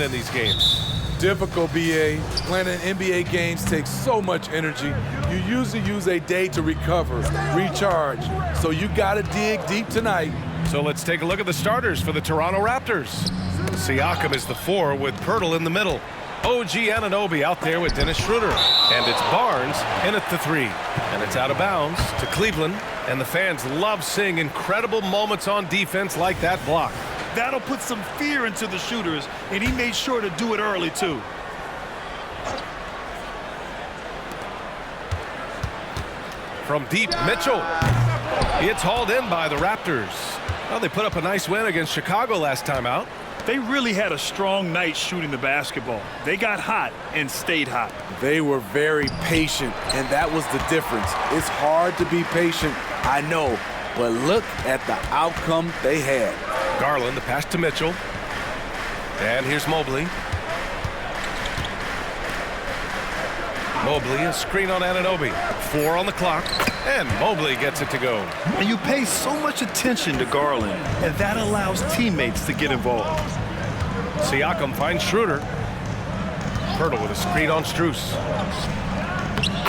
in these games. Difficult, BA. Playing in NBA games takes so much energy. You usually use a day to recover, recharge. So you got to dig deep tonight. So let's take a look at the starters for the Toronto Raptors. Siakam is the 4 with Pirtle in the middle. OG Anunoby out there with Dennis Schroeder. And it's Barnes in at the 3. And it's out of bounds to Cleveland. And the fans love seeing incredible moments on defense like that block. That'll put some fear into the shooters, and he made sure to do it early, too. From deep, Mitchell. It's hauled in by the Raptors. Well, they put up a nice win against Chicago last time out. They really had a strong night shooting the basketball. They got hot and stayed hot. They were very patient, and that was the difference. It's hard to be patient, I know, but look at the outcome they had. Garland, the pass to Mitchell. And here's Mobley. Mobley, a screen on Anunoby. 4 on the clock, and Mobley gets it to go. And you pay so much attention to Garland, and that allows teammates to get involved. Siakam finds Schroeder. Pirtle with a screen on Strus.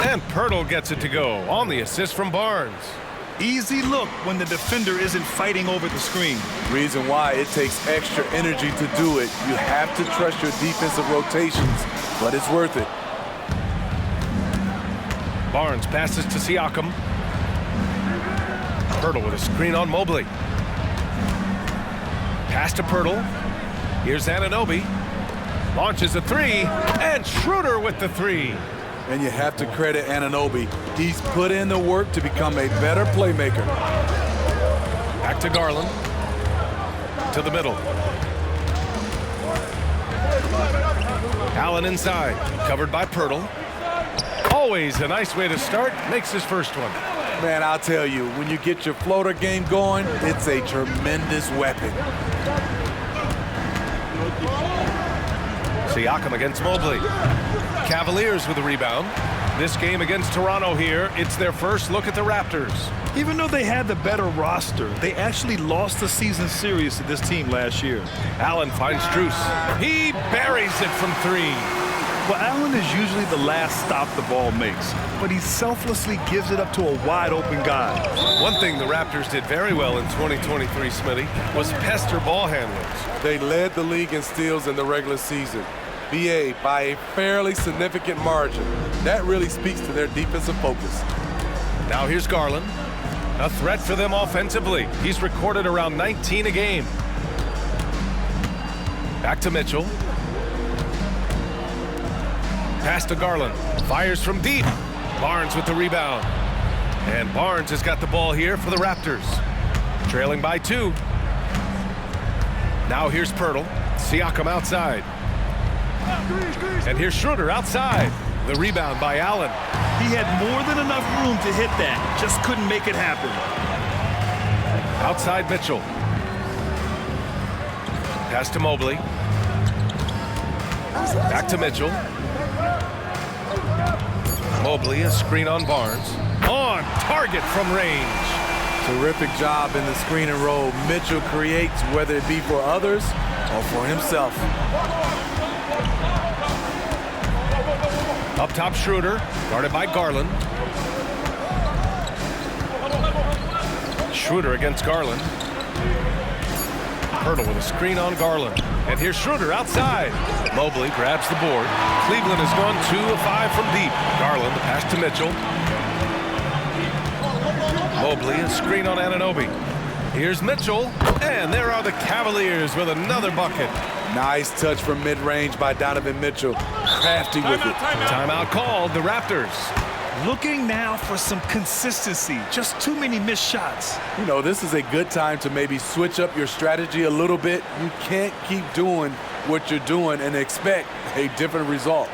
And Pirtle gets it to go on the assist from Barnes. Easy look when the defender isn't fighting over the screen. Reason why it takes extra energy to do it. You have to trust your defensive rotations, but it's worth it. Barnes passes to Siakam. Pirtle with a screen on Mobley. Pass to Pirtle. Here's Anunoby. Launches a 3, and Schroeder with the 3. And you have to credit Anunoby. He's put in the work to become a better playmaker. Back to Garland. To the middle. Allen inside. Covered by Pirtle. Always a nice way to start. Makes his first one. Man, I'll tell you, when you get your floater game going, it's a tremendous weapon. Siakam against Mobley. Cavaliers with a rebound. This game against Toronto here, it's their first look at the Raptors. Even though they had the better roster, they actually lost the season series to this team last year. Allen finds Strus. He buries it from 3. Well, Allen is usually the last stop the ball makes, but he selflessly gives it up to a wide-open guy. One thing the Raptors did very well in 2023, Smitty, was pester ball handlers. They led the league in steals in the regular season. BA by a fairly significant margin. That really speaks to their defensive focus. Now here's Garland. A threat for them offensively. He's recorded around 19 a game. Back to Mitchell. Pass to Garland. Fires from deep. Barnes with the rebound. And Barnes has got the ball here for the Raptors. Trailing by 2. Now here's Pirtle. Siakam outside. And here's Schroeder outside. The rebound by Allen. He had more than enough room to hit that. Just couldn't make it happen. Outside Mitchell. Pass to Mobley. Back to Mitchell. Mobley, a screen on Barnes. On target from range. Terrific job in the screen and roll. Mitchell creates, whether it be for others or for himself. Up top, Schroeder, guarded by Garland. Schroeder against Garland. Pirtle with a screen on Garland. And here's Schroeder outside. Mobley grabs the board. Cleveland has gone 2 of 5 from deep. Garland, the pass to Mitchell. Mobley, a screen on Anunoby. Here's Mitchell, and there are the Cavaliers with another bucket. Nice touch from mid-range by Donovan Mitchell. Crafty with it. Timeout called, the Raptors. Looking now for some consistency. Just too many missed shots. You know, this is a good time to maybe switch up your strategy a little bit. You can't keep doing what you're doing and expect a different result.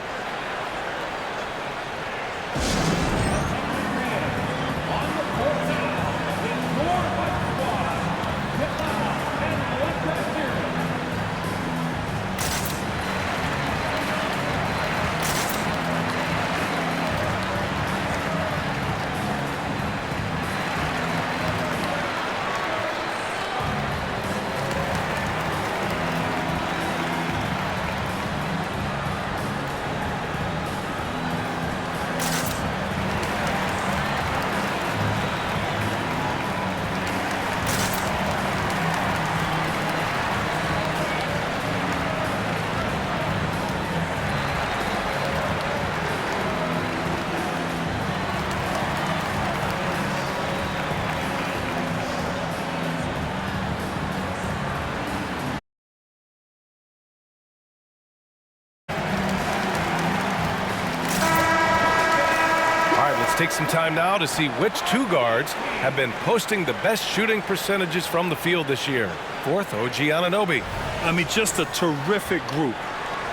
Let's take some time now to see which two guards have been posting the best shooting percentages from the field this year. Fourth, OG Anunoby. I mean, just a terrific group.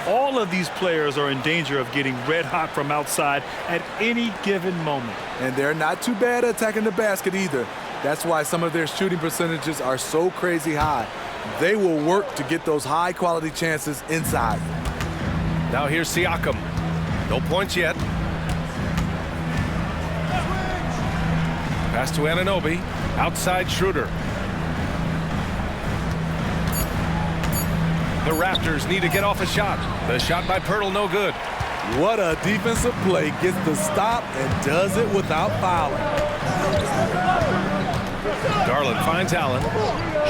All of these players are in danger of getting red hot from outside at any given moment. And they're not too bad at attacking the basket either. That's why some of their shooting percentages are so crazy high. They will work to get those high-quality chances inside. Now here's Siakam. No points yet. Pass to Anunoby. Outside Schroeder. The Raptors need to get off a shot. The shot by Pirtle, no good. What a defensive play. Gets the stop and does it without fouling. Garland finds Allen.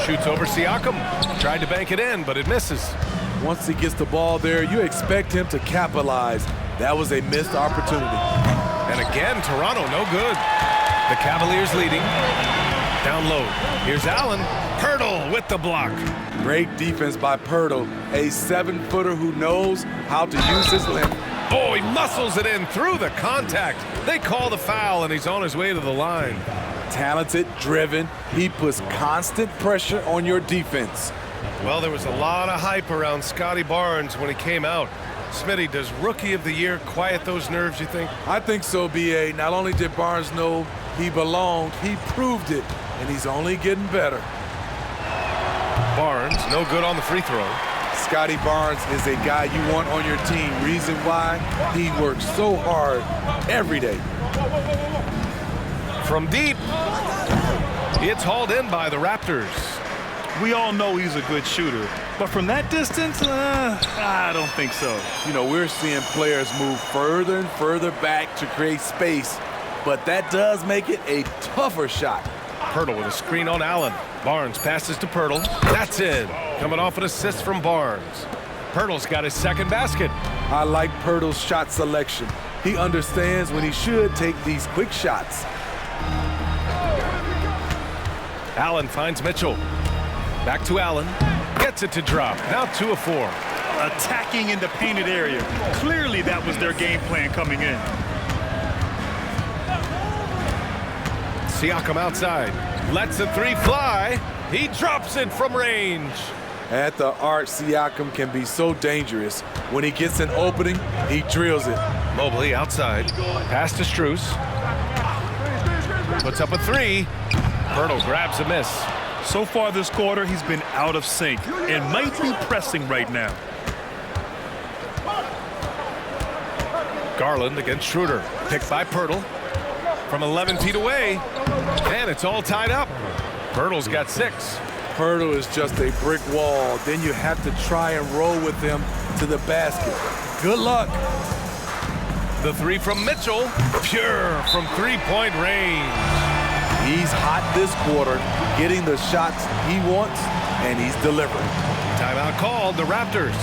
Shoots over Siakam. Tried to bank it in, but it misses. Once he gets the ball there, you expect him to capitalize. That was a missed opportunity. And again, Toronto, no good. The Cavaliers leading. Down low. Here's Allen. Pirtle with the block. Great defense by Pirtle, a 7-footer who knows how to use his length. Oh, he muscles it in through the contact. They call the foul, and he's on his way to the line. Talented, driven. He puts constant pressure on your defense. Well, there was a lot of hype around Scotty Barnes when he came out. Smitty, does Rookie of the Year quiet those nerves, you think? I think so, B.A. Not only did Barnes know he belonged, he proved it, and he's only getting better. Barnes, no good on the free throw. Scotty Barnes is a guy you want on your team. Reason why? He works so hard every day. From deep, it's hauled in by the Raptors. We all know he's a good shooter, but from that distance, I don't think so. You know, we're seeing players move further and further back to create space, but that does make it a tougher shot. Pirtle with a screen on Allen. Barnes passes to Pirtle. That's in. Coming off an assist from Barnes. Pirtle's got his second basket. I like Pirtle's shot selection. He understands when he should take these quick shots. Allen finds Mitchell. Back to Allen. Gets it to drop. Now 2 of 4. Attacking in the painted area. Clearly that was their game plan coming in. Siakam outside. Lets the three fly. He drops it from range. At the arc, Siakam can be so dangerous. When he gets an opening, he drills it. Mobley outside. Pass to Strus. Puts up a 3. Pirtle grabs a miss. So far this quarter, he's been out of sync and might be pressing right now. Garland against Schroeder. Picked by Pirtle. From 11 feet away. And it's all tied up. Pirtle's got 6. Pirtle is just a brick wall. Then you have to try and roll with him to the basket. Good luck. The 3 from Mitchell. Pure from three-point range. He's hot this quarter, getting the shots he wants, and he's delivering. Timeout called, the Raptors.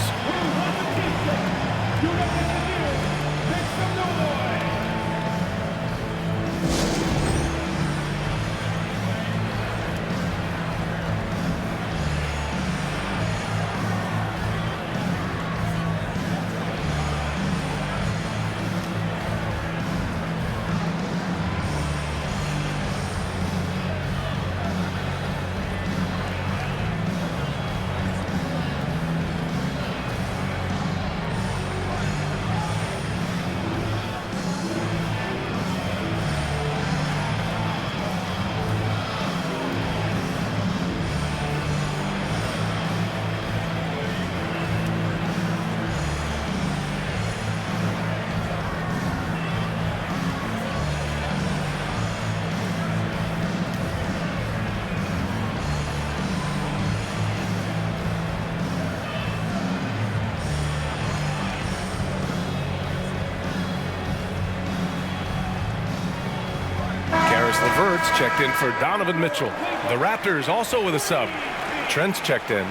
LeVert's checked in for Donovan Mitchell. The Raptors also with a sub. Trent's checked in.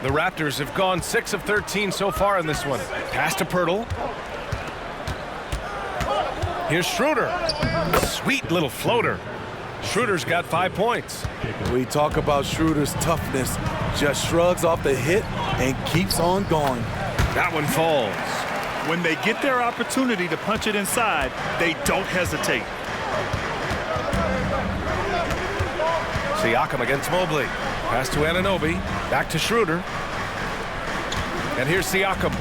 The Raptors have gone 6 of 13 so far in this one. Pass to Pirtle. Here's Schroeder. Sweet little floater. Schroeder's got 5 points. We talk about Schroeder's toughness. Just shrugs off the hit and keeps on going. That one falls. When they get their opportunity to punch it inside, they don't hesitate. Siakam against Mobley. Pass to Anunoby. Back to Schroeder. And here's Siakam.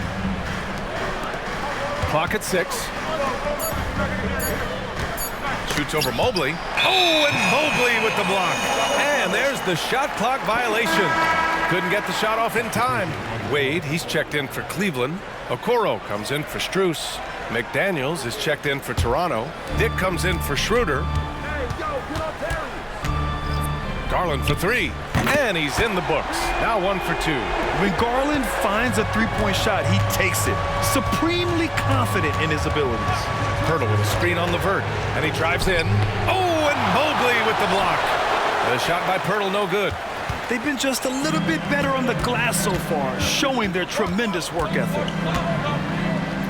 Clock at 6. Shoots over Mobley. Oh, and Mobley with the block. And there's the shot clock violation. Couldn't get the shot off in time. Wade, he's checked in for Cleveland. Okoro comes in for Strus. McDaniels is checked in for Toronto. Dick comes in for Schroeder. Garland for 3. And he's in the books. Now 1 for 2. When Garland finds a three-point shot, he takes it. Supremely confident in his abilities. Pirtle with a screen on Levert, and he drives in. Oh, and Mobley with the block. The shot by Pirtle, no good. They've been just a little bit better on the glass so far, showing their tremendous work ethic.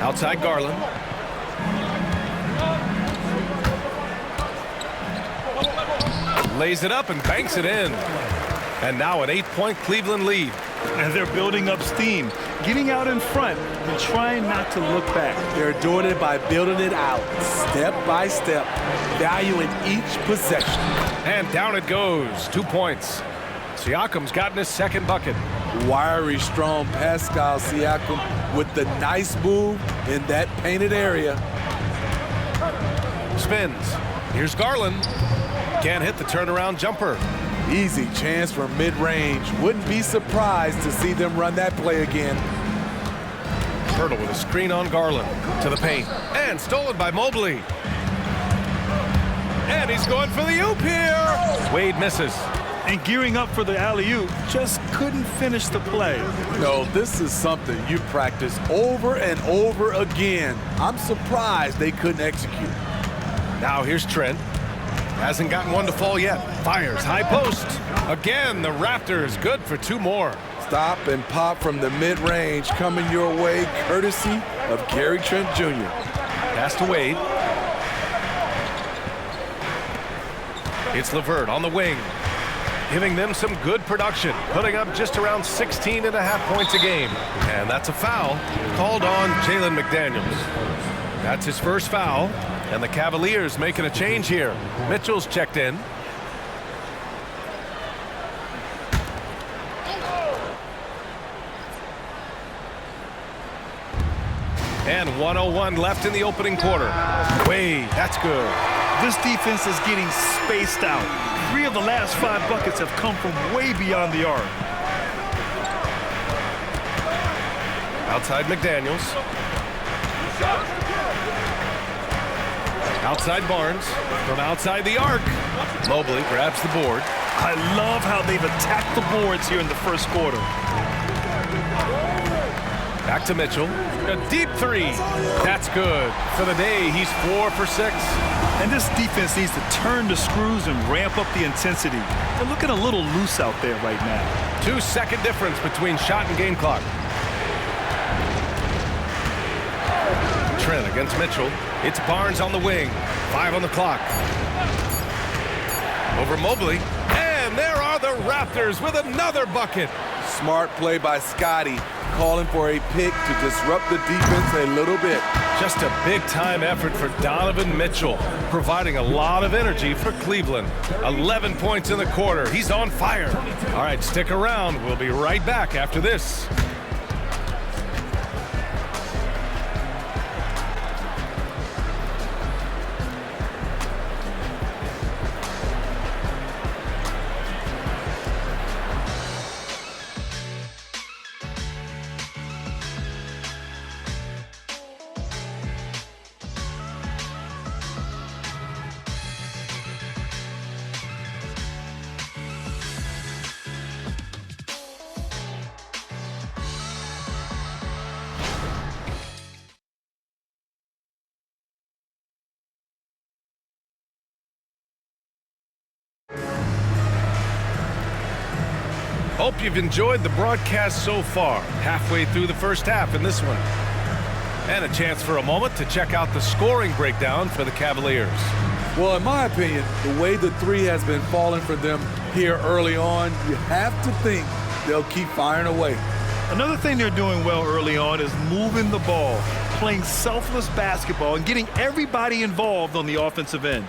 Outside Garland. Lays it up and banks it in. And now an 8-point Cleveland lead. And they're building up steam, getting out in front and trying not to look back. They're doing it by building it out, step by step, valuing each possession. And down it goes. 2 points. Siakam's gotten his second bucket. Wiry, strong Pascal Siakam with the nice move in that painted area. Spins. Here's Garland. Can't hit the turnaround jumper. Easy chance for mid-range. Wouldn't be surprised to see them run that play again. Pirtle with a screen on Garland to the paint. And stolen by Mobley. And he's going for the oop here. Wade misses. And gearing up for the alley-oop, just couldn't finish the play. No, this is something you practice over and over again. I'm surprised they couldn't execute. Now here's Trent. Hasn't gotten one to fall yet. Fires high post. Again, the Raptors good for 2 more. Stop and pop from the mid-range coming your way, courtesy of Gary Trent Jr. Pass to Wade. It's Levert on the wing, giving them some good production, putting up just around 16.5 points a game. And that's a foul called on Jalen McDaniels. That's his first foul. And the Cavaliers making a change here. Mitchell's checked in. And 1:01 left in the opening quarter. Wade, that's good. This defense is getting spaced out. 3 of the last 5 buckets have come from way beyond the arc. Outside McDaniels. Outside Barnes, from outside the arc. Mobley grabs the board. I love how they've attacked the boards here in the first quarter. Back to Mitchell. A deep 3. That's good. For the day, he's 4 for 6. And this defense needs to turn the screws and ramp up the intensity. They're looking a little loose out there right now. 2-second difference between shot and game clock. Trent against Mitchell. It's Barnes on the wing. 5 on the clock. Over Mobley. And there are the Raptors with another bucket. Smart play by Scotty, calling for a pick to disrupt the defense a little bit. Just a big-time effort for Donovan Mitchell, providing a lot of energy for Cleveland. 11 points in the quarter. He's on fire. All right, stick around. We'll be right back after this. Hope you've enjoyed the broadcast so far. Halfway through the first half in this one. And a chance for a moment to check out the scoring breakdown for the Cavaliers. Well, in my opinion, the way the three has been falling for them here early on, you have to think they'll keep firing away. Another thing they're doing well early on is moving the ball, playing selfless basketball, and getting everybody involved on the offensive end.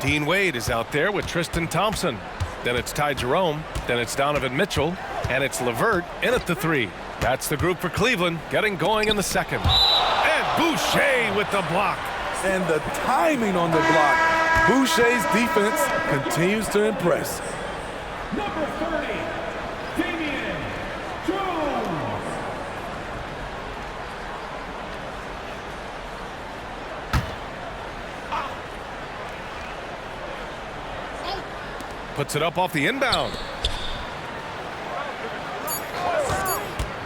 Dean Wade is out there with Tristan Thompson. Then it's Ty Jerome. Then it's Donovan Mitchell. And it's LeVert in at the three. That's the group for Cleveland getting going in the second. And Boucher with the block. And the timing on the block. Boucher's defense continues to impress. Number 30, Damian Jones. Puts it up off the inbound.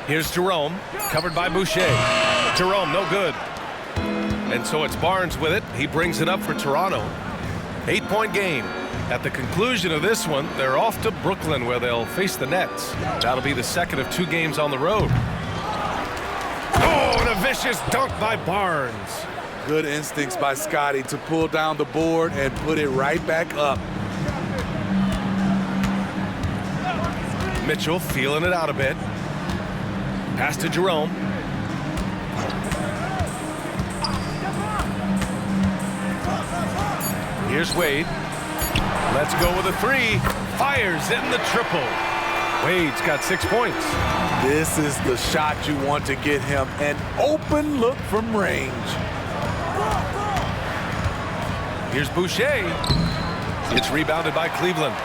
Here's Jerome, covered by Boucher. Jerome, no good. And so it's Barnes with it. He brings it up for Toronto. 8-point game. At the conclusion of this one, they're off to Brooklyn where they'll face the Nets. That'll be the second of 2 games on the road. Oh, and a vicious dunk by Barnes. Good instincts by Scotty to pull down the board and put it right back up. Mitchell feeling it out a bit. Pass to Jerome. Here's Wade. Let's go with a 3. Fires in the triple. Wade's got 6 points. This is the shot you want to get him. An open look from range. Here's Boucher. It's rebounded by Cleveland.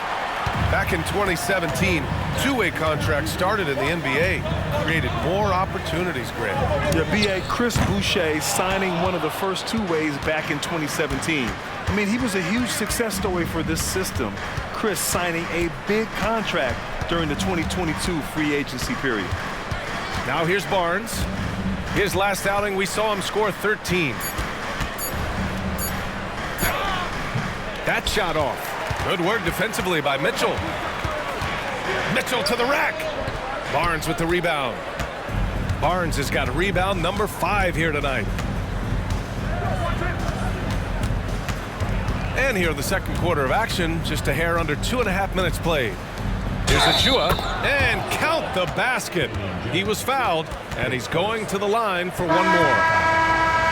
Back in 2017, 2-way contracts started in the NBA. Created more opportunities, Greg. Yeah, B.A. Chris Boucher signing one of the first 2-ways back in 2017. I mean, he was a huge success story for this system. Chris signing a big contract during the 2022 free agency period. Now here's Barnes. His last outing, we saw him score 13. That shot off. Good work defensively by Mitchell. Mitchell to the rack. Barnes with the rebound. Barnes has got rebound number 5 here tonight. And here in the second quarter of action, just a hair under 2.5 minutes played. Here's Achua, and count the basket. He was fouled, and he's going to the line for one more.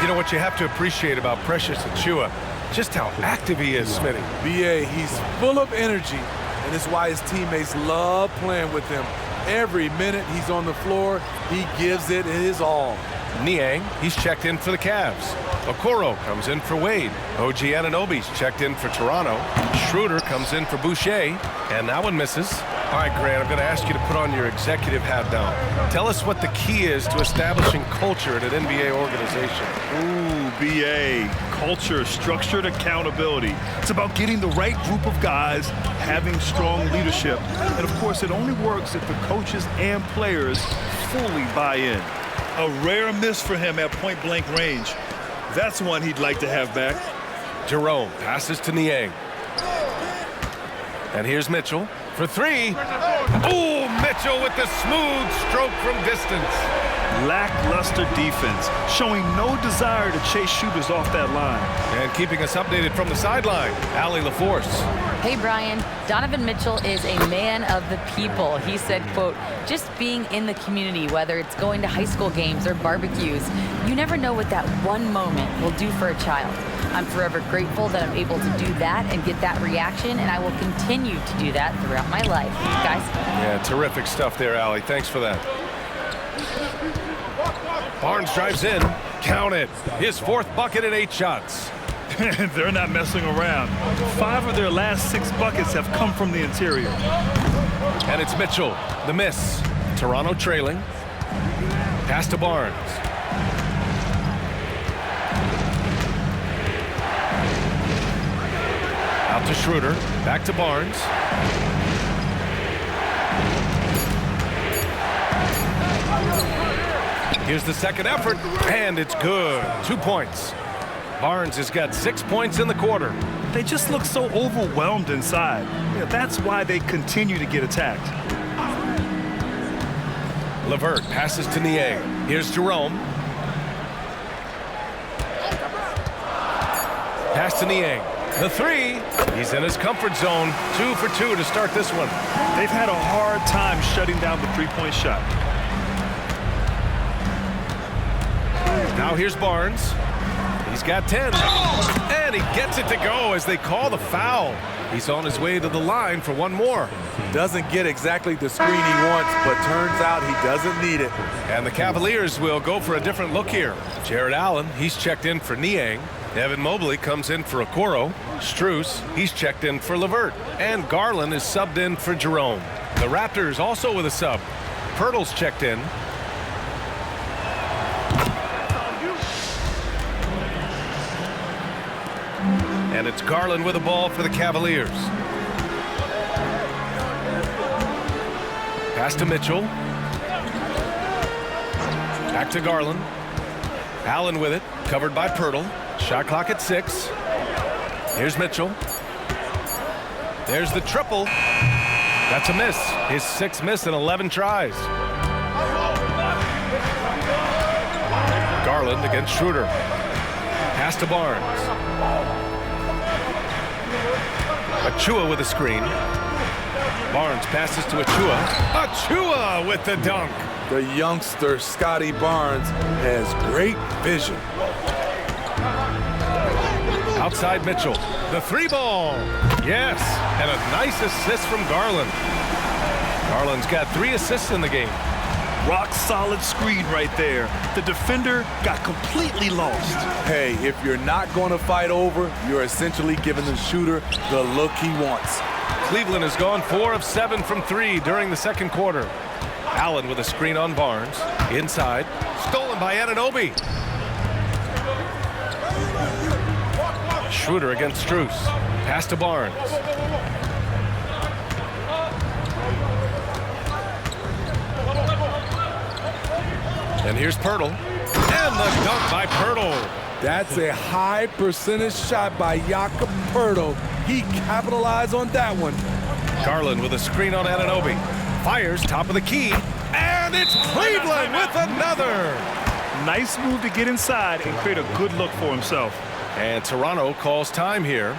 You know what you have to appreciate about Precious Achua? Just how active he is, Smitty. B.A., he's full of energy, and it's why his teammates love playing with him. Every minute he's on the floor, he gives it his all. Niang, he's checked in for the Cavs. Okoro comes in for Wade. OG Anunoby's checked in for Toronto. Schroeder comes in for Boucher, and that one misses. All right, Grant, I'm going to ask you to put on your executive hat now. Tell us what the key is to establishing culture at an NBA organization. Ooh, B.A. Culture, structured accountability. It's about getting the right group of guys, having strong leadership. And, of course, it only works if the coaches and players fully buy in. A rare miss for him at point-blank range. That's one he'd like to have back. Jerome passes to Niang. And here's Mitchell for 3. Oh, Mitchell with the smooth stroke from distance. Lackluster defense, showing no desire to chase shooters off that line. And keeping us updated from the sideline, Allie LaForce. Hey, Brian. Donovan Mitchell is a man of the people. He said, quote, just being in the community, whether it's going to high school games or barbecues, you never know what that one moment will do for a child. I'm forever grateful that I'm able to do that and get that reaction, and I will continue to do that throughout my life. Guys? Yeah, terrific stuff there, Allie. Thanks for that. Barnes drives in. Count it. His 4th bucket in 8 shots. They're not messing around. 5 of their last 6 buckets have come from the interior. And it's Mitchell. The miss. Toronto trailing. Pass to Barnes. Out to Schroeder. Back to Barnes. Here's the second effort, and it's good. 2 points. Barnes has got 6 points in the quarter. They just look so overwhelmed inside. Yeah, that's why they continue to get attacked. LeVert passes to Niang. Here's Jerome. Pass to Niang. The three. He's in his comfort zone. 2 for 2 to start this one. They've had a hard time shutting down the three-point shot. Now here's Barnes. He's got 10. And he gets it to go as they call the foul. He's on his way to the line for one more. Doesn't get exactly the screen he wants, but turns out he doesn't need it. And the Cavaliers will go for a different look here. Jared Allen, he's checked in for Niang. Evan Mobley comes in for Okoro. Strus, he's checked in for LeVert. And Garland is subbed in for Jerome. The Raptors also with a sub. Pirtle's checked in. And it's Garland with the ball for the Cavaliers. Pass to Mitchell. Back to Garland. Allen with it, covered by Pirtle. Shot clock at 6. Here's Mitchell. There's the triple. That's a miss. His 6th miss in 11 tries. Garland against Schroeder. Pass to Barnes. Achua with a screen. Barnes passes to Achua. Achua with the dunk. The youngster, Scotty Barnes, has great vision. Outside Mitchell. The 3-ball. Yes. And a nice assist from Garland. Garland's got 3 assists in the game. Rock solid screen right there. The defender got completely lost. Hey, if you're not going to fight over, you're essentially giving the shooter the look he wants. Cleveland has gone 4 of 7 from 3 during the second quarter. Allen with a screen on Barnes. Inside. Stolen by Anunoby. Schroeder against Strus. Pass to Barnes. And here's Pirtle. And the dunk by Pirtle. That's a high percentage shot by Jakob Pirtle. He capitalized on that one. Garland with a screen on Anunoby. Fires top of the key. And it's Cleveland with another. Nice move to get inside and create a good look for himself. And Toronto calls time here.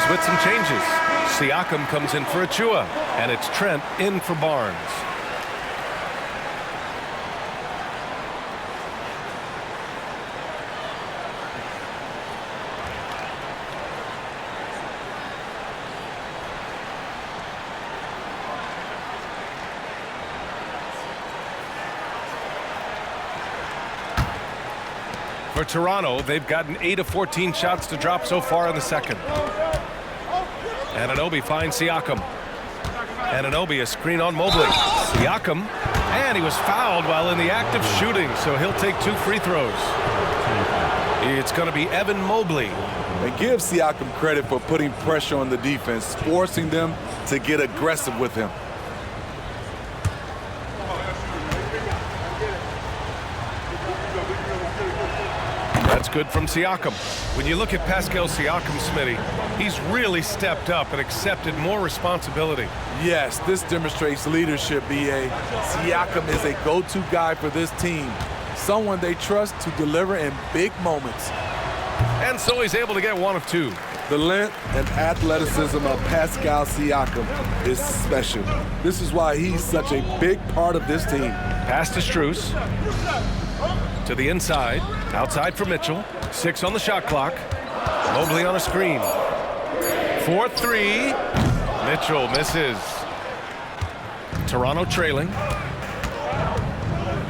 With some changes. Siakam comes in for Achua, and it's Trent in for Barnes. For Toronto, they've gotten 8 of 14 shots to drop so far in the second. Anunoby finds Siakam. Anunoby a screen on Mobley. Siakam, and he was fouled while in the act of shooting, so he'll take 2 free throws. It's going to be Evan Mobley. And give Siakam credit for putting pressure on the defense, forcing them to get aggressive with him. That's good from Siakam. When you look at Pascal Siakam, Smitty, he's really stepped up and accepted more responsibility. Yes, this demonstrates leadership, B.A. Siakam is a go-to guy for this team, someone they trust to deliver in big moments. And so he's able to get 1 of 2. The length and athleticism of Pascal Siakam is special. This is why he's such a big part of this team. Pass to Strus. To the inside. Outside for Mitchell. 6 on the shot clock. Mobley on a screen. 4-3. Mitchell misses. Toronto trailing.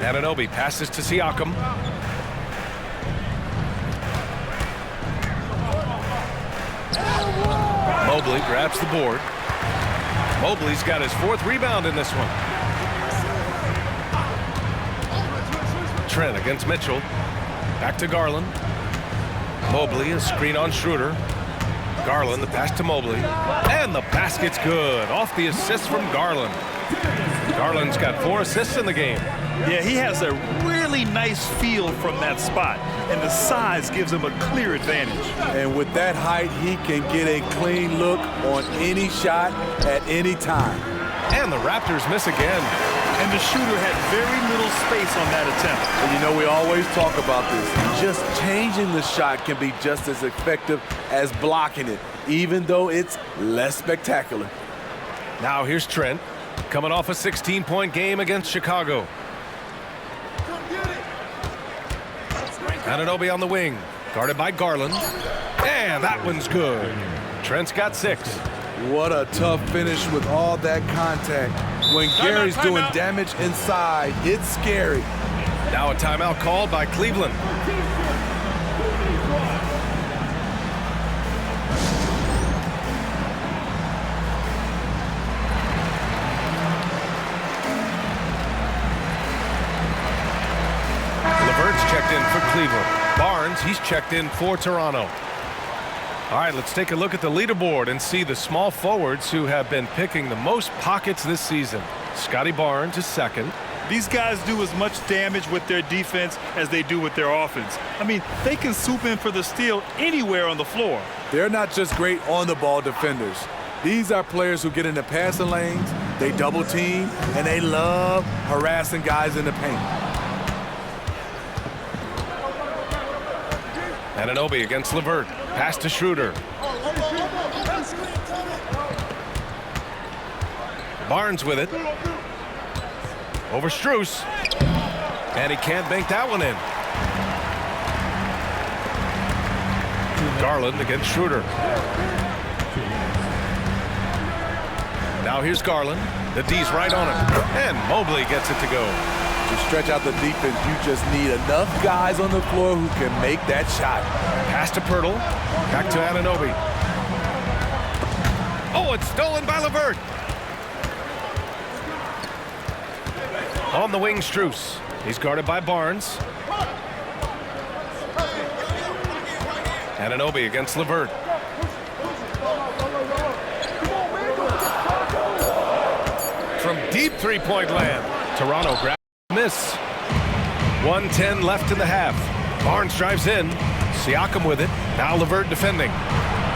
Anunoby passes to Siakam. Mobley grabs the board. Mobley's got his 4th rebound in this one. Trent against Mitchell. Back to Garland. Mobley, a screen on Schroeder. Garland, the pass to Mobley. And the basket's good. Off the assist from Garland. Garland's got 4 assists in the game. Yeah, he has a really nice feel from that spot, and the size gives him a clear advantage. And with that height, he can get a clean look on any shot at any time. And the Raptors miss again. And the shooter had very little space on that attempt. And you know, we always talk about this. Just changing the shot can be just as effective as blocking it, even though it's less spectacular. Now here's Trent, coming off a 16-point game against Chicago. Anunoby on the wing, guarded by Garland. And that one's good. Trent's got 6. What a tough finish with all that contact. When Gary's doing damage inside, it's scary. Now a timeout called by Cleveland. LeVert's checked in for Cleveland. Barnes, he's checked in for Toronto. All right, let's take a look at the leaderboard and see the small forwards who have been picking the most pockets this season. Scotty Barnes is 2nd. These guys do as much damage with their defense as they do with their offense. I mean, they can swoop in for the steal anywhere on the floor. They're not just great on-the-ball defenders. These are players who get in the passing lanes, they double team, and they love harassing guys in the paint. Anunoby against LeVert. Pass to Schroeder. Barnes with it. Over Strus. And he can't bank that one in. Garland against Schroeder. Now here's Garland. The D's right on him. And Mobley gets it to go. To stretch out the defense, you just need enough guys on the floor who can make that shot. Pass to Pirtle. Back to Anunoby. Oh, it's stolen by LeVert. On the wing, Strus. He's guarded by Barnes. Anunoby against LeVert. From deep three-point land, Toronto grabs miss. 1:10 left in the half. Barnes drives in. Siakam with it. Now LeVert defending.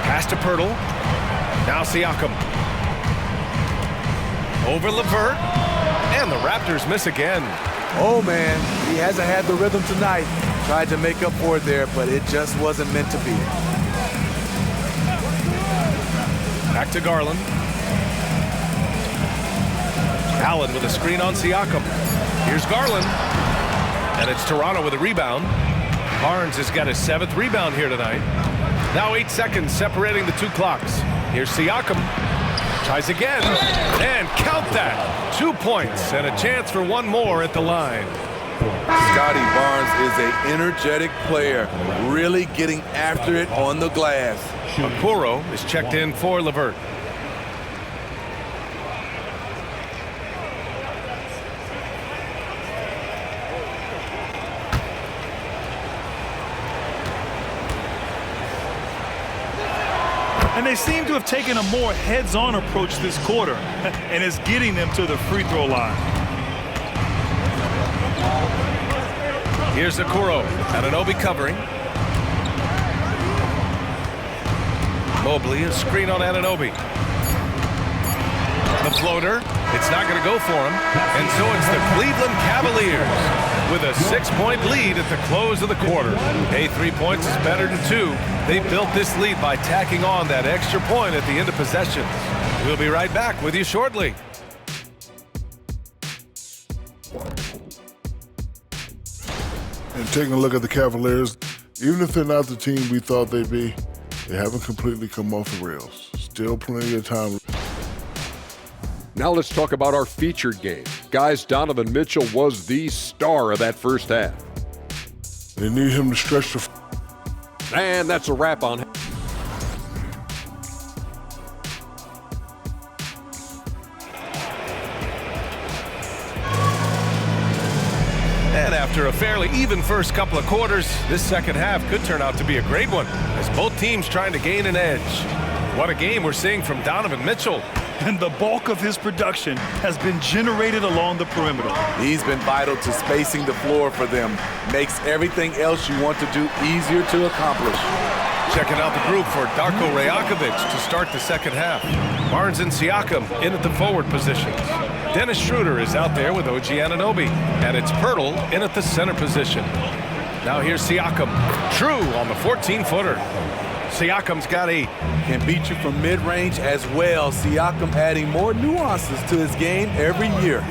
Pass to Pirtle. Now Siakam. Over LeVert. And the Raptors miss again. Oh, man, he hasn't had the rhythm tonight. Tried to make up for it there, but it just wasn't meant to be. Back to Garland. Allen with a screen on Siakam. Here's Garland. And it's Toronto with a rebound. Barnes has got his 7th rebound here tonight. Now 8 seconds separating the 2 clocks. Here's Siakam. Tries again. And count that. 2 points and a chance for one more at the line. Scotty Barnes is an energetic player, really getting after it on the glass. Okoro is checked in for LeVert. And they seem to have taken a more heads-on approach this quarter, and it's getting them to the free throw line. Here's Okoro. Anunoby covering. Mobley, a screen on Anunoby. The floater. It's not going to go for him. And so it's the Cleveland Cavaliers with a 6-point lead at the close of the quarter. Hey, 3 points is better than 2. They built this lead by tacking on that extra point at the end of possessions. We'll be right back with you shortly. And taking a look at the Cavaliers, even if they're not the team we thought they'd be, they haven't completely come off the rails. Still plenty of time. Now let's talk about our featured game. Guys, Donovan Mitchell was the star of that first half. They need him to stretch the... And that's a wrap on... And after a fairly even first couple of quarters, this second half could turn out to be a great one, as both teams trying to gain an edge. What a game we're seeing from Donovan Mitchell. And the bulk of his production has been generated along the perimeter. He's been vital to spacing the floor for them. Makes everything else you want to do easier to accomplish. Checking out the group for Darko Rajakovic to start the second half. Barnes and Siakam in at the forward positions. Dennis Schroeder is out there with OG Anunoby. And it's Pirtle in at the center position. Now here's Siakam. True on the 14-footer. Siakam's got 8. Can beat you from mid-range as well. Siakam adding more nuances to his game every year.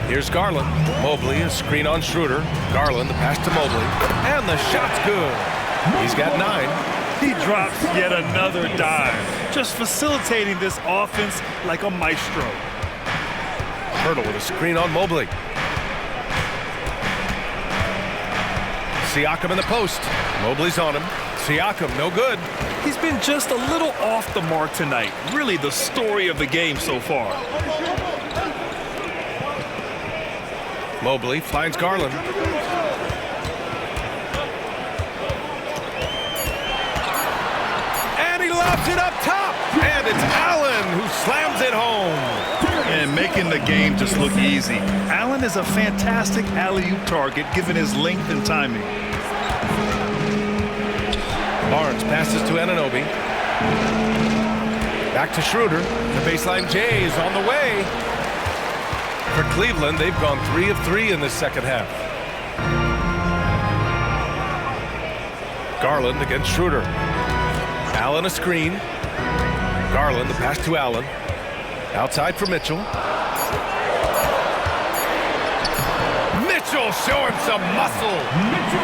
Here's Garland. Mobley, a screen on Schroeder. Garland, the pass to Mobley. And the shot's good. He's got 9. He drops yet another dime, just facilitating this offense like a maestro. Pirtle with a screen on Mobley. Siakam in the post. Mobley's on him. Siakam, no good. He's been just a little off the mark tonight. Really the story of the game so far. Mobley finds Garland. And he lobs it up top. And it's Allen who slams it home. And making the game just look easy. Allen is a fantastic alley-oop target given his length and timing. Barnes passes to Anunoby. Back to Schroeder. The baseline J is on the way. For Cleveland, they've gone 3 of 3 in this second half. Garland against Schroeder. Allen a screen. Garland, the pass to Allen. Outside for Mitchell. Mitchell showing some muscle.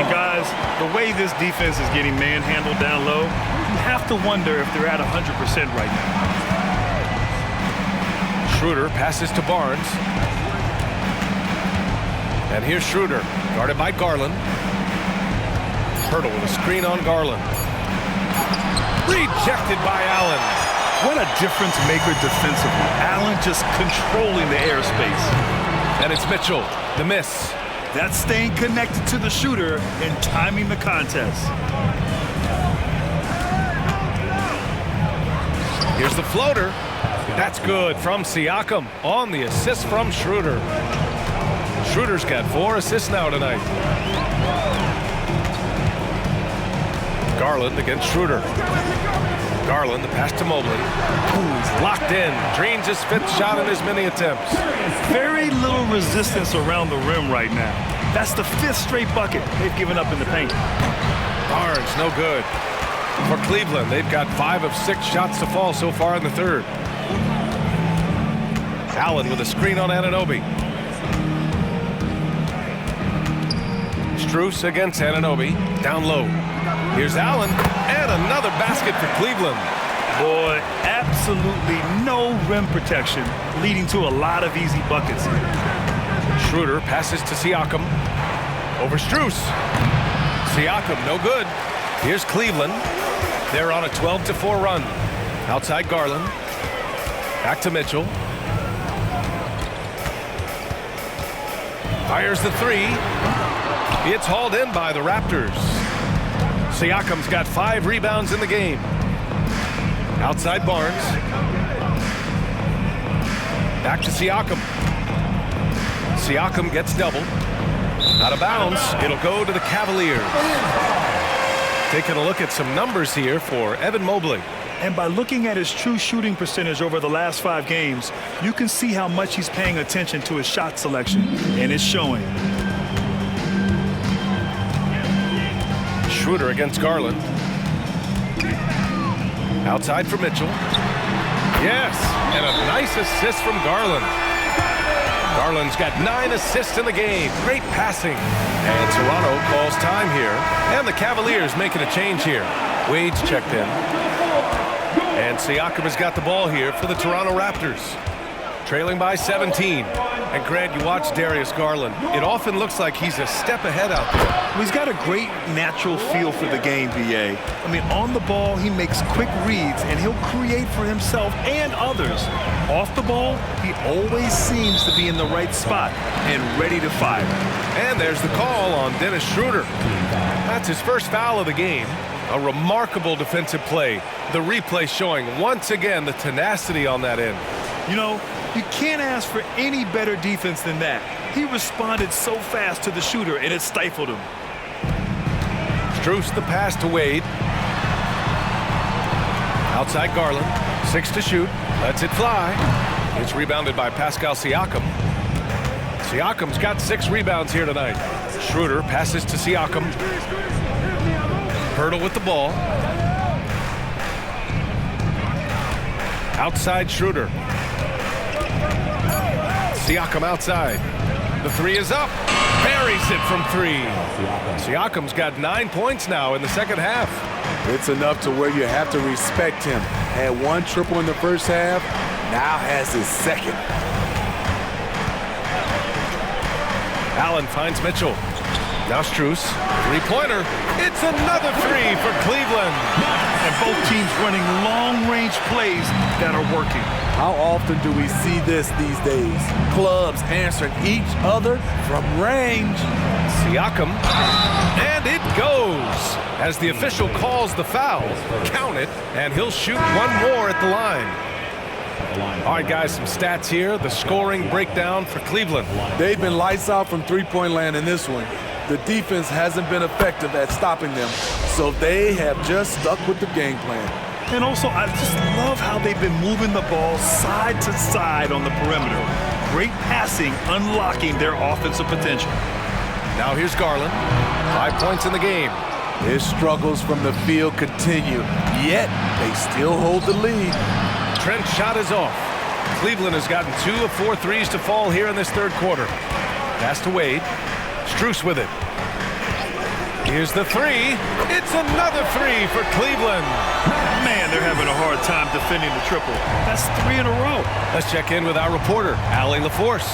And guys, the way this defense is getting manhandled down low, you have to wonder if they're at 100% right now. Schroeder passes to Barnes. And here's Schroeder, guarded by Garland. Pirtle with a screen on Garland. Rejected by Allen. What a difference maker defensively. Allen just controlling the airspace. And it's Mitchell, the miss. That's staying connected to the shooter and timing the contest. Here's the floater. That's good from Siakam on the assist from Schroeder. Schroeder's got 4 assists now tonight. Garland against Schroeder. Garland, the pass to Mobley. He's locked in. Drains his 5th shot in his many attempts. Very little resistance around the rim right now. That's the 5th straight bucket they've given up in the paint. Barnes, no good. For Cleveland, they've got 5 of 6 shots to fall so far in the 3rd. Allen with a screen on Anunoby. Strus against Anunoby. Down low. Here's Allen, and another basket for Cleveland. Boy, absolutely no rim protection, leading to a lot of easy buckets. Schroeder passes to Siakam. Over Strus. Siakam, no good. Here's Cleveland. They're on a 12-4 run. Outside Garland. Back to Mitchell. Fires the 3. It's hauled in by the Raptors. Siakam's got 5 rebounds in the game. Outside Barnes. Back to Siakam. Siakam gets doubled. Out of bounds. It'll go to the Cavaliers. Taking a look at some numbers here for Evan Mobley. And by looking at his true shooting percentage over the last 5 games, you can see how much he's paying attention to his shot selection, and it's showing. Schroeder against Garland. Outside for Mitchell. Yes, and a nice assist from Garland. Garland's got 9 assists in the game. Great passing. And Toronto calls time here. And the Cavaliers making a change here. Wade's checked in. And Siakam has got the ball here for the Toronto Raptors. Trailing by 17. And Grant, you watch Darius Garland. It often looks like he's a step ahead out there. Well, he's got a great natural feel for the game, BA. I mean, on the ball, he makes quick reads, and he'll create for himself and others. Off the ball, he always seems to be in the right spot and ready to fire. And there's the call on Dennis Schroeder. That's his first foul of the game. A remarkable defensive play. The replay showing once again the tenacity on that end. You know, you can't ask for any better defense than that. He responded so fast to the shooter, and it stifled him. Strus the pass to Wade. Outside Garland. 6 to shoot. Lets it fly. It's rebounded by Pascal Siakam. Siakam's got 6 rebounds here tonight. Schroeder passes to Siakam. Pirtle with the ball. Outside Schroeder. Siakam outside. The 3 is up. Buries it from 3. Siakam's got 9 points now in the second half. It's enough to where you have to respect him. Had 1 triple in the first half, now has his second. Allen finds Mitchell. Now Strus. 3-pointer. It's another 3 for Cleveland. And both teams running long-range plays that are working. How often do we see this these days? Clubs answering each other from range. Siakam. And it goes. As the official calls the foul, count it, and he'll shoot 1 more at the line. All right, guys, some stats here. The scoring breakdown for Cleveland. They've been lights out from three-point land in this one. The defense hasn't been effective at stopping them, so they have just stuck with the game plan. And also, I just love how they've been moving the ball side to side on the perimeter. Great passing, unlocking their offensive potential. Now here's Garland. 5 points in the game. His struggles from the field continue, yet they still hold the lead. Trent's shot is off. Cleveland has gotten 2 of 4 threes to fall here in this third quarter. Pass to Wade. Strus with it. Here's the 3. It's another 3 for Cleveland. Man, they're having a hard time defending the triple. That's 3 in a row. Let's check in with our reporter, Allie LaForce.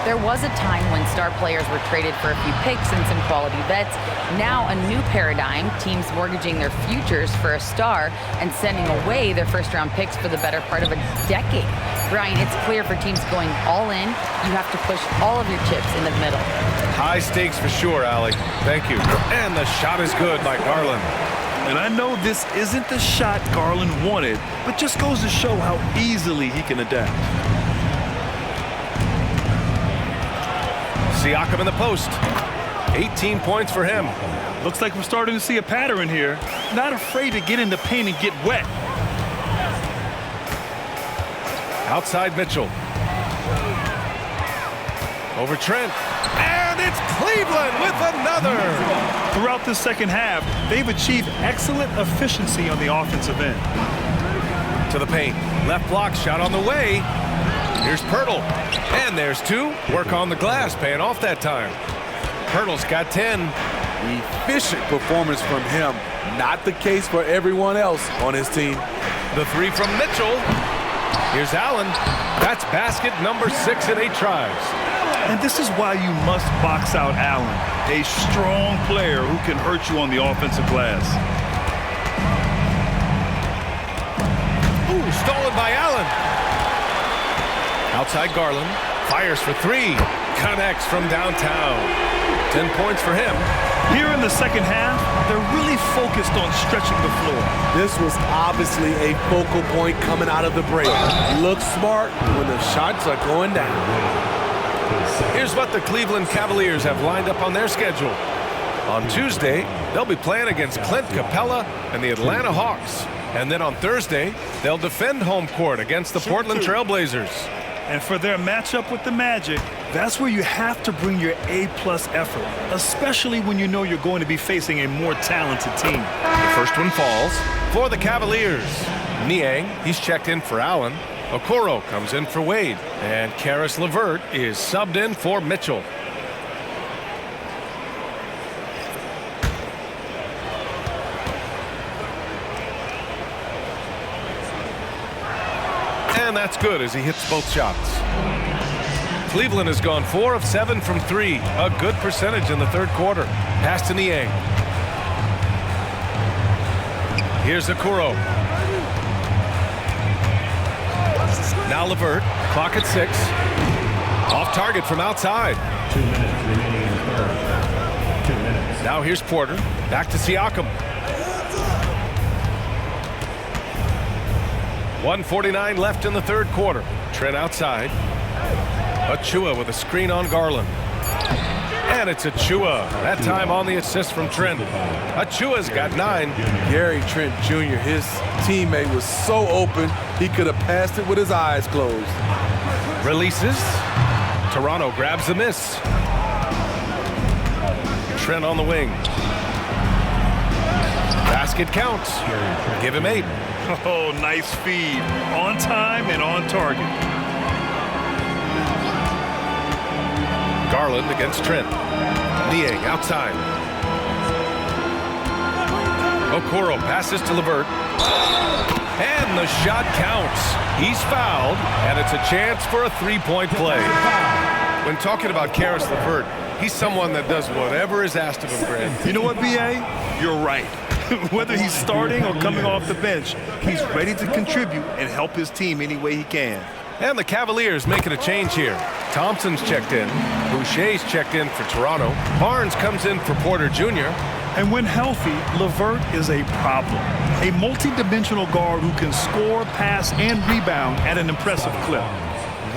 There was a time when star players were traded for a few picks and some quality vets. Now a new paradigm, teams mortgaging their futures for a star and sending away their first-round picks for the better part of a decade. Brian, it's clear for teams going all in, you have to push all of your chips in the middle. High stakes for sure, Allie. Thank you. And the shot is good by Garland. And I know this isn't the shot Garland wanted, but just goes to show how easily he can adapt. Siakam in the post. 18 points for him. Looks like we're starting to see a pattern here. Not afraid to get in the paint and get wet. Outside Mitchell. Over Trent. And it's Cleveland with another. Throughout the second half, they've achieved excellent efficiency on the offensive end. To the paint. Left block shot on the way. Here's Pirtle. And there's 2. Work on the glass, paying off that time. Pirtle's got 10. Efficient performance from him. Not the case for everyone else on his team. The 3 from Mitchell. Here's Allen. That's basket number 6 in 8 tries. And this is why you must box out Allen, a strong player who can hurt you on the offensive glass. Ooh, stolen by Allen. Outside Garland. Fires for 3. Connects from downtown. 10 points for him. Here in the second half, they're really focused on stretching the floor. This was obviously a focal point coming out of the break. Look smart when the shots are going down. Here's what the Cleveland Cavaliers have lined up on their schedule. On Tuesday, they'll be playing against Clint Capella and the Atlanta Hawks. And then on Thursday, they'll defend home court against the Portland Trailblazers. And for their matchup with the Magic, that's where you have to bring your A-plus effort, especially when you know you're going to be facing a more talented team. The first one falls for the Cavaliers. Niang, he's checked in for Allen. Okoro comes in for Wade. And Karis LeVert is subbed in for Mitchell. And that's good as he hits both shots. Cleveland has gone 4 of 7 from 3. A good percentage in the third quarter. Pass to Niang. Here's Okoro. Now LeVert. Clock at 6. Off target from outside. 2 minutes remaining in the third. 2 minutes. Now here's Porter. Back to Siakam. 1:49 left in the third quarter. Trent outside. Achua with a screen on Garland. And it's Achua. That time on the assist from Trent. Achua's got 9. Gary Trent Jr., his teammate was so open, he could have passed it with his eyes closed. Releases. Toronto grabs the miss. Trent on the wing. Basket counts. Give him 8. Oh, nice feed. On time and on target. Garland against Trent. Niang outside. Okoro passes to LeVert. And the shot counts. He's fouled, and it's a chance for a 3-point play. When talking about Karis LeVert, he's someone that does whatever is asked of him, Grant. You know what, B.A.? You're right. Whether he's starting or coming off the bench, he's ready to contribute and help his team any way he can. And the Cavaliers making a change here. Thompson's checked in. Boucher's checked in for Toronto. Barnes comes in for Porter Jr. And when healthy, LeVert is a problem. A multi-dimensional guard who can score, pass, and rebound at an impressive clip.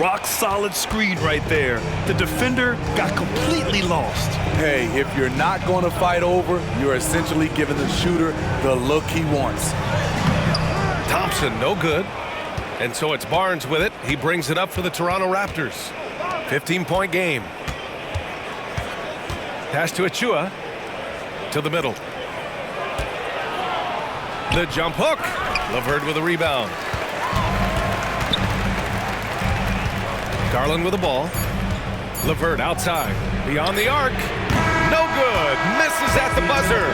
Rock-solid screen right there. The defender got completely lost. Hey, if you're not going to fight over, you're essentially giving the shooter the look he wants. Thompson, no good. And so it's Barnes with it. He brings it up for the Toronto Raptors. 15-point game. Pass to Achua. To the middle. The jump hook. LeVert with a rebound. Garland with the ball. LeVert outside. Beyond the arc. No good. Misses at the buzzer.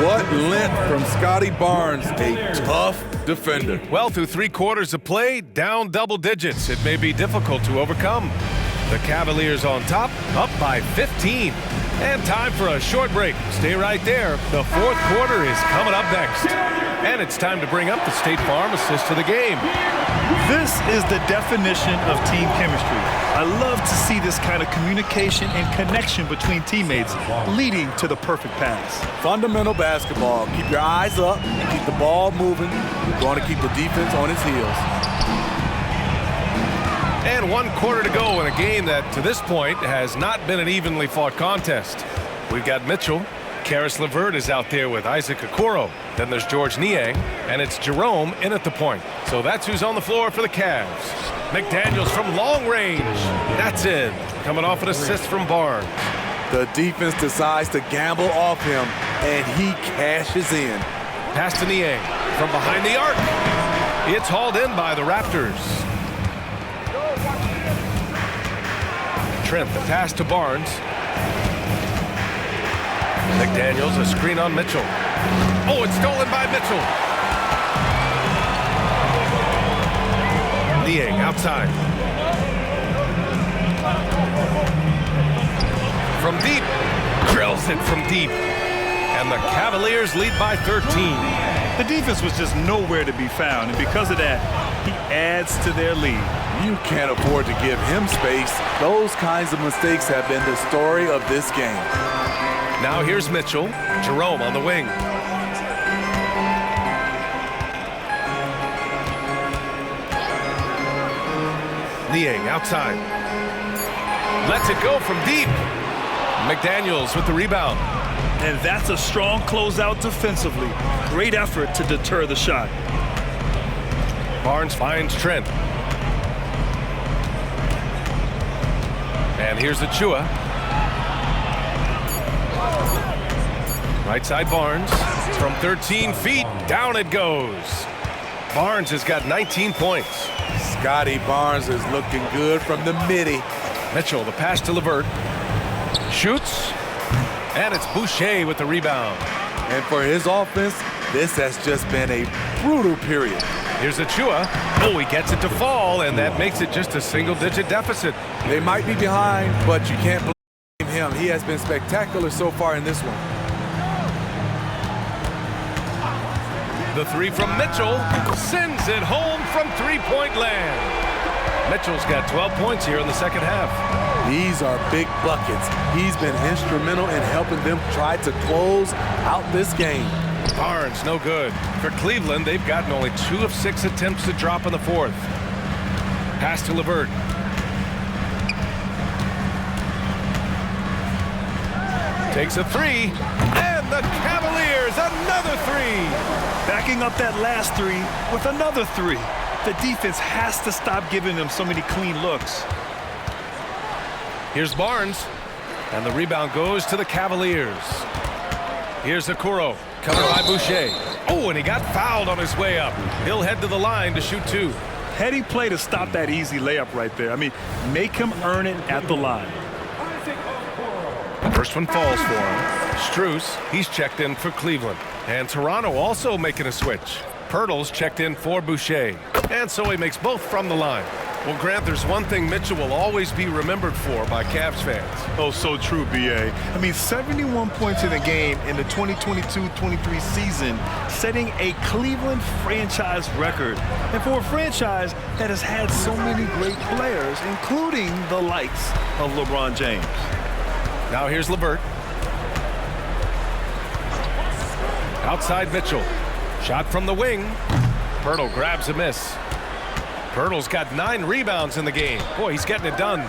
What length from Scotty Barnes, a tough defender. Well, through 3 quarters of play, down double digits. It may be difficult to overcome. The Cavaliers on top, up by 15. And time for a short break. Stay right there. The fourth quarter is coming up next. And it's time to bring up the State Farm assist to the game. This is the definition of team chemistry. I love to see this kind of communication and connection between teammates leading to the perfect pass. Fundamental basketball. Keep your eyes up and keep the ball moving. You're going to keep the defense on its heels. And 1 quarter to go in a game that, to this point, has not been an evenly fought contest. We've got Mitchell. Karis LeVert is out there with Isaac Okoro. Then there's George Niang, and it's Jerome in at the point. So that's who's on the floor for the Cavs. McDaniels from long range. That's in. Coming off an assist from Barnes. The defense decides to gamble off him, and he cashes in. Pass to Niang from behind the arc. It's hauled in by the Raptors. Trent, the pass to Barnes. McDaniels, a screen on Mitchell. Oh, it's stolen by Mitchell. Niang outside. From deep. Drills it from deep. And the Cavaliers lead by 13. The defense was just nowhere to be found, and because of that, he adds to their lead. You can't afford to give him space. Those kinds of mistakes have been the story of this game. Now here's Mitchell. Jerome on the wing. Niang outside. Lets it go from deep. McDaniels with the rebound. And that's a strong closeout defensively. Great effort to deter the shot. Barnes finds Trent. And here's Achua. Right side Barnes. From 13 feet, down it goes. Barnes has got 19 points. Scotty Barnes is looking good from the midi. Mitchell, the pass to LeVert. Shoots. And it's Boucher with the rebound. And for his offense, this has just been a brutal period. Here's Achua. Oh, he gets it to fall, and that makes it just a single-digit deficit. They might be behind, but you can't blame him. He has been spectacular so far in this one. The three from Mitchell sends it home from three-point land. Mitchell's got 12 points here in the second half. These are big buckets. He's been instrumental in helping them try to close out this game. Barnes, no good. For Cleveland, they've gotten only 2 of 6 attempts to drop in the fourth. Pass to LeVert. Takes a three, and the Cavaliers, another three. Backing up that last three with another three. The defense has to stop giving them so many clean looks. Here's Barnes, and the rebound goes to the Cavaliers. Here's Okoro, covered by Boucher. Oh, and he got fouled on his way up. He'll head to the line to shoot 2. Heady play to stop that easy layup right there. I mean, make him earn it at the line. First one falls for him. Strus, he's checked in for Cleveland. And Toronto also making a switch. Pirtle's checked in for Boucher. And so he makes both from the line. Well, Grant, there's one thing Mitchell will always be remembered for by Cavs fans. Oh, so true, B.A. I mean, 71 points in a game in the 2022-23 season, setting a Cleveland franchise record. And for a franchise that has had so many great players, including the likes of LeBron James. Now here's LeVert. Outside Mitchell. Shot from the wing. Pirtle grabs a miss. Pirtle's got 9 rebounds in the game. Boy, he's getting it done.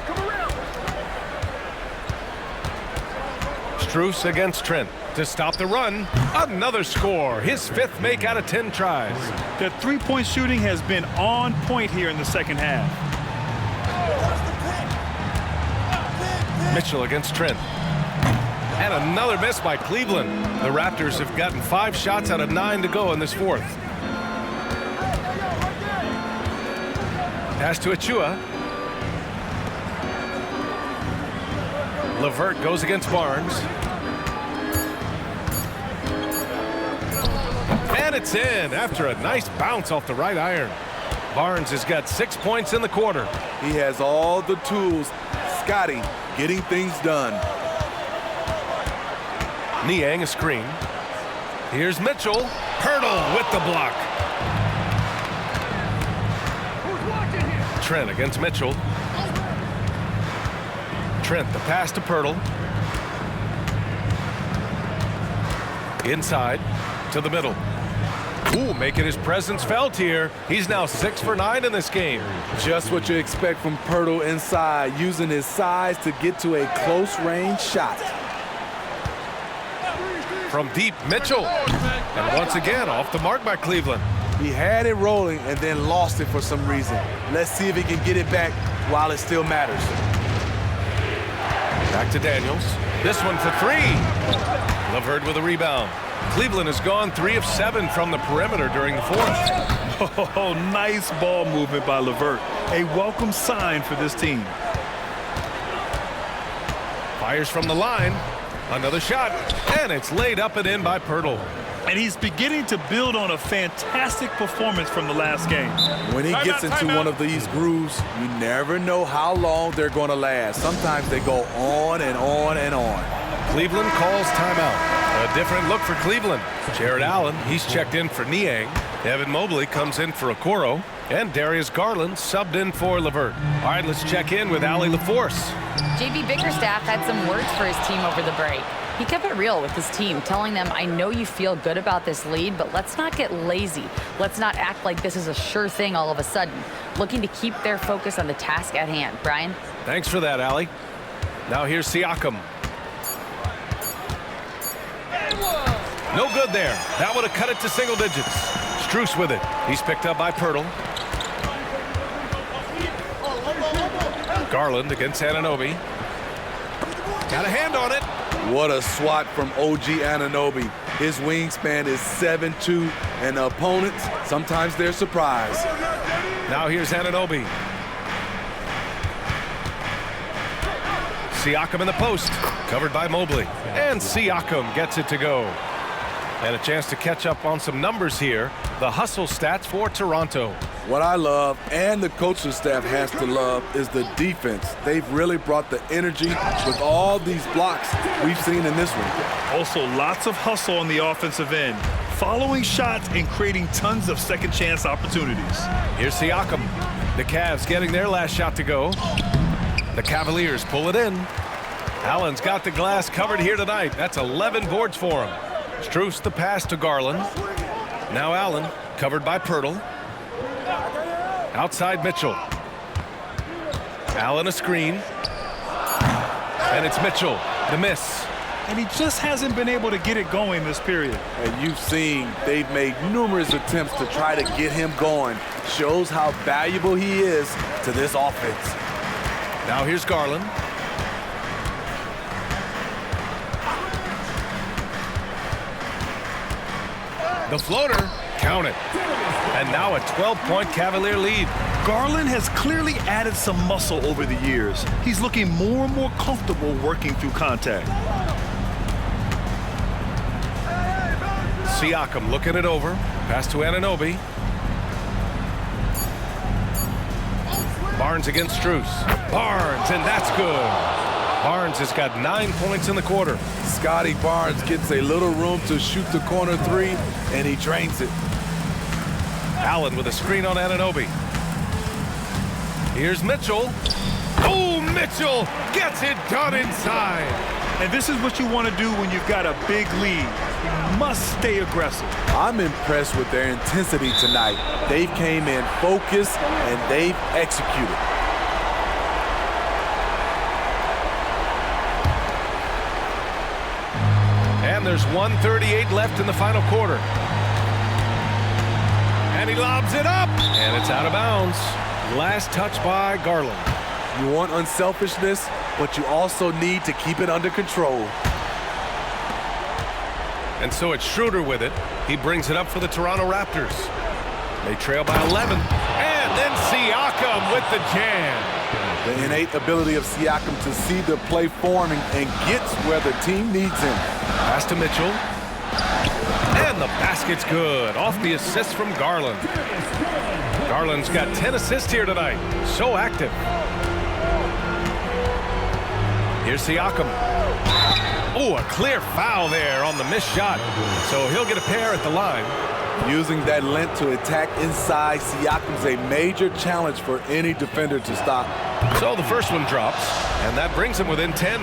Strus against Trent to stop the run. Another score. His 5th make out of 10 tries. The three-point shooting has been on point here in the second half. Mitchell against Trent. And another miss by Cleveland. The Raptors have gotten 5 shots out of 9 to go in this fourth. Pass to Achua. LeVert goes against Barnes. And it's in after a nice bounce off the right iron. Barnes has got 6 points in the quarter. He has all the tools. Scotty getting things done. Niang a screen. Here's Mitchell. Pirtle with the block. Trent against Mitchell. Trent, the pass to Pirtle. Inside to the middle. Ooh, making his presence felt here. He's now 6 for 9 in this game. Just what you expect from Pirtle inside, using his size to get to a close-range shot. From deep, Mitchell. And once again, off the mark by Cleveland. He had it rolling and then lost it for some reason. Let's see if he can get it back while it still matters. Back to Daniels. This one for 3. LeVert with a rebound. Cleveland has gone 3 of 7 from the perimeter during the fourth. Oh, nice ball movement by LeVert. A welcome sign for this team. Fires from the line. Another shot. And it's laid up and in by Pirtle. And he's beginning to build on a fantastic performance from the last game. When he gets into one of these grooves, you never know how long they're going to last. Sometimes they go on and on and on. Cleveland calls timeout. A different look for Cleveland. Jared Allen, he's checked in for Niang. Evan Mobley comes in for Okoro. And Darius Garland subbed in for LeVert. All right, let's check in with Allie LaForce. JB Bickerstaff had some words for his team over the break. He kept it real with his team, telling them, I know you feel good about this lead, but let's not get lazy. Let's not act like this is a sure thing all of a sudden. Looking to keep their focus on the task at hand. Brian? Thanks for that, Allie. Now here's Siakam. No good there. That would have cut it to single digits. Strus with it. He's picked up by Pirtle. Garland against Anunoby. Got a hand on it. What a swat from OG Anunoby. His wingspan is 7'2", and the opponents, sometimes they're surprised. Now here's Anunoby. Siakam in the post, covered by Mobley. And Siakam gets it to go. And a chance to catch up on some numbers here. The hustle stats for Toronto. What I love, and the coaching staff has to love, is the defense. They've really brought the energy with all these blocks we've seen in this one. Also, lots of hustle on the offensive end, following shots and creating tons of second chance opportunities. Here's Siakam. The Cavs getting their last shot to go. The Cavaliers pull it in. Allen's got the glass covered here tonight. That's 11 boards for him. Strus the pass to Garland. Now Allen, covered by Pirtle. Outside Mitchell. Allen a screen. And it's Mitchell, the miss. And he just hasn't been able to get it going this period. And you've seen they've made numerous attempts to try to get him going. Shows how valuable he is to this offense. Now here's Garland. The floater, count it. And now a 12-point Cavalier lead. Garland has clearly added some muscle over the years. He's looking more and more comfortable working through contact. Siakam looking it over. Pass to Anunoby. Barnes against Strus. Barnes, and that's good. Barnes has got 9 points in the quarter. Scotty Barnes gets a little room to shoot the corner three, and he drains it. Allen with a screen on Anunoby. Here's Mitchell. Oh, Mitchell gets it done inside. And this is what you want to do when you've got a big lead. You must stay aggressive. I'm impressed with their intensity tonight. They came in focused, and they've executed. And there's 1:38 left in the final quarter. And he lobs it up. And it's out of bounds. Last touch by Garland. You want unselfishness, but you also need to keep it under control. And so it's Schroeder with it. He brings it up for the Toronto Raptors. They trail by 11. And then Siakam with the jam. The innate ability of Siakam to see the play forming and gets where the team needs him. Pass to Mitchell. And the basket's good. Off the assist from Garland. Garland's got 10 assists here tonight. So active. Here's Siakam. Oh, a clear foul there on the missed shot. So he'll get a pair at the line. Using that length to attack inside, Siakam's a major challenge for any defender to stop. So the first one drops, and that brings him within 10.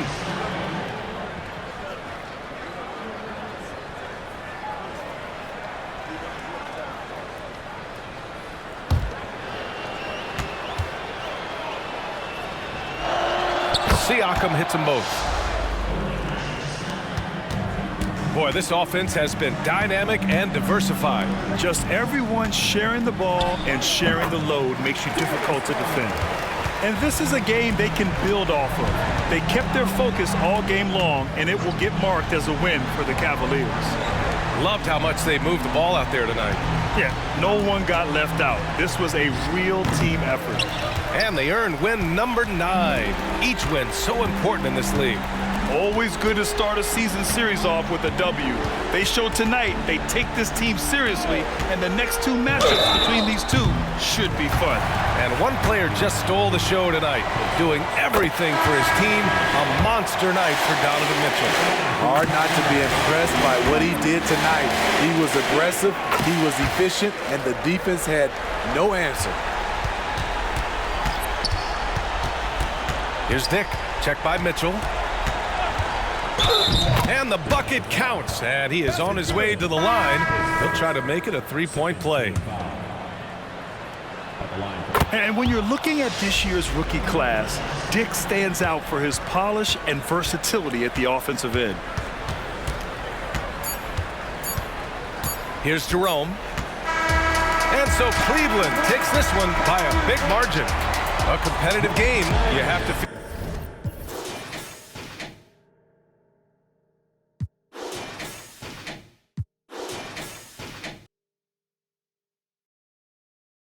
Siakam hits them both. Boy, this offense has been dynamic and diversified. Just everyone sharing the ball and sharing the load makes you difficult to defend. And this is a game they can build off of. They kept their focus all game long, and it will get marked as a win for the Cavaliers. Loved how much they moved the ball out there tonight. Yeah, no one got left out. This was a real team effort. And they earned win number 9. Each win so important in this league. Always good to start a season series off with a W. They showed tonight they take this team seriously, and the next 2 matchups between these two should be fun. And one player just stole the show tonight, doing everything for his team. A monster night for Donovan Mitchell. Hard not to be impressed by what he did tonight. He was aggressive, he was efficient, and the defense had no answer. Here's Dick, checked by Mitchell. And the bucket counts, and he is on his way to the line. He'll try to make it a 3-point play. And when you're looking at this year's rookie class, Dick stands out for his polish and versatility at the offensive end. Here's Jerome. And so Cleveland takes this one by a big margin. A competitive game, you have to